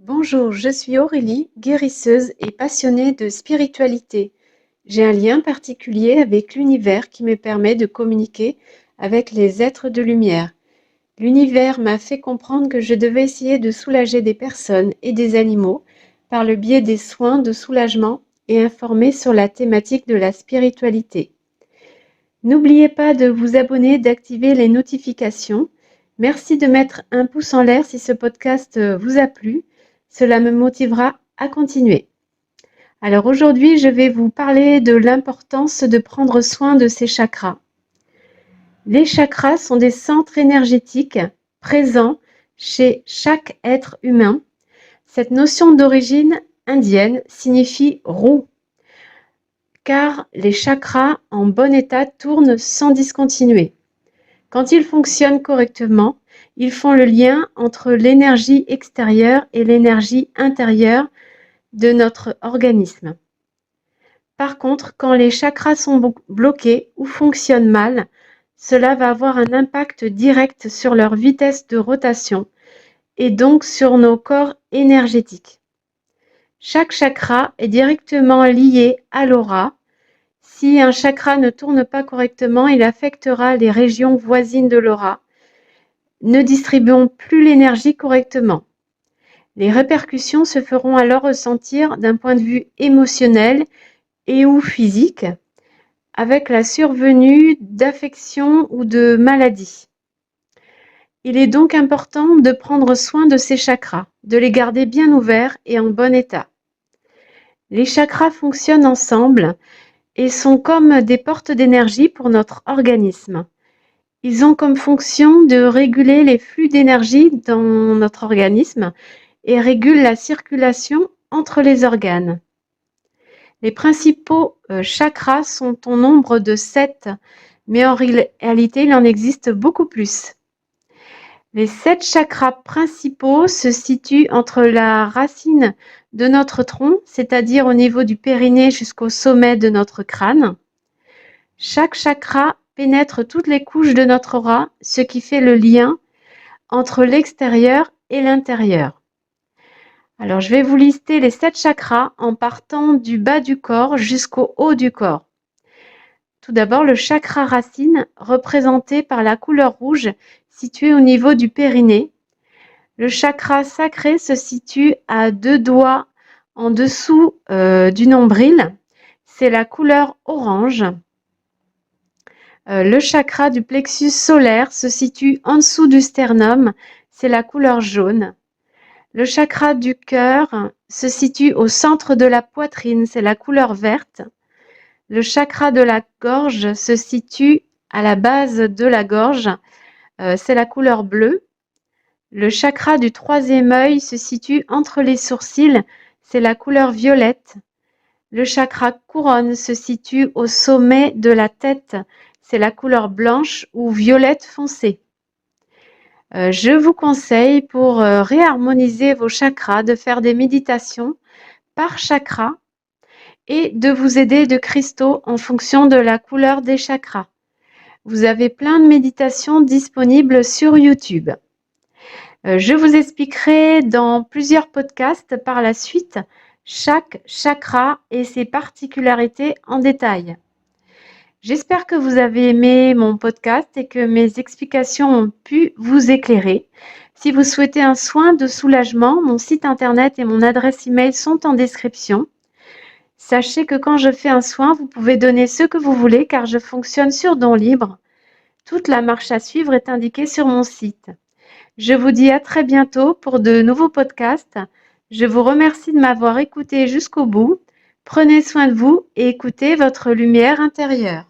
Bonjour, je suis Aurélie, guérisseuse et passionnée de spiritualité. J'ai un lien particulier avec l'univers qui me permet de communiquer avec les êtres de lumière. L'univers m'a fait comprendre que je devais essayer de soulager des personnes et des animaux par le biais des soins de soulagement et informer sur la thématique de la spiritualité. N'oubliez pas de vous abonner, d'activer les notifications. Merci de mettre un pouce en l'air si ce podcast vous a plu. Cela me motivera à continuer. Alors aujourd'hui, je vais vous parler de l'importance de prendre soin de ses chakras. Les chakras sont des centres énergétiques présents chez chaque être humain. Cette notion d'origine indienne signifie roue, car les chakras en bon état tournent sans discontinuer. Quand ils fonctionnent correctement, ils font le lien entre l'énergie extérieure et l'énergie intérieure de notre organisme. Par contre, quand les chakras sont bloqués ou fonctionnent mal, cela va avoir un impact direct sur leur vitesse de rotation et donc sur nos corps énergétiques. Chaque chakra est directement lié à l'aura. Si un chakra ne tourne pas correctement, il affectera les régions voisines de l'aura, ne distribuant plus l'énergie correctement. Les répercussions se feront alors ressentir d'un point de vue émotionnel et ou physique, avec la survenue d'affections ou de maladies. Il est donc important de prendre soin de ces chakras, de les garder bien ouverts et en bon état. Les chakras fonctionnent ensemble et sont comme des portes d'énergie pour notre organisme. Ils ont comme fonction de réguler les flux d'énergie dans notre organisme et régulent la circulation entre les organes. Les principaux chakras sont au nombre de 7, mais en réalité, il en existe beaucoup plus. Les 7 chakras principaux se situent entre la racine de notre tronc, c'est-à-dire au niveau du périnée jusqu'au sommet de notre crâne. Chaque chakra pénètre toutes les couches de notre aura, ce qui fait le lien entre l'extérieur et l'intérieur. Alors, je vais vous lister les 7 chakras en partant du bas du corps jusqu'au haut du corps. Tout d'abord, le chakra racine, représenté par la couleur rouge, situé au niveau du périnée. Le chakra sacré se situe à 2 doigts en dessous du nombril. C'est la couleur orange. Le chakra du plexus solaire se situe en dessous du sternum. C'est la couleur jaune. Le chakra du cœur se situe au centre de la poitrine, c'est la couleur verte. Le chakra de la gorge se situe à la base de la gorge, c'est la couleur bleue. Le chakra du troisième œil se situe entre les sourcils, c'est la couleur violette. Le chakra couronne se situe au sommet de la tête, c'est la couleur blanche ou violette foncé. Je vous conseille pour réharmoniser vos chakras de faire des méditations par chakra et de vous aider de cristaux en fonction de la couleur des chakras. Vous avez plein de méditations disponibles sur YouTube. Je vous expliquerai dans plusieurs podcasts par la suite chaque chakra et ses particularités en détail. J'espère que vous avez aimé mon podcast et que mes explications ont pu vous éclairer. Si vous souhaitez un soin de soulagement, mon site internet et mon adresse email sont en description. Sachez que quand je fais un soin, vous pouvez donner ce que vous voulez car je fonctionne sur don libre. Toute la marche à suivre est indiquée sur mon site. Je vous dis à très bientôt pour de nouveaux podcasts. Je vous remercie de m'avoir écouté jusqu'au bout. Prenez soin de vous et écoutez votre lumière intérieure.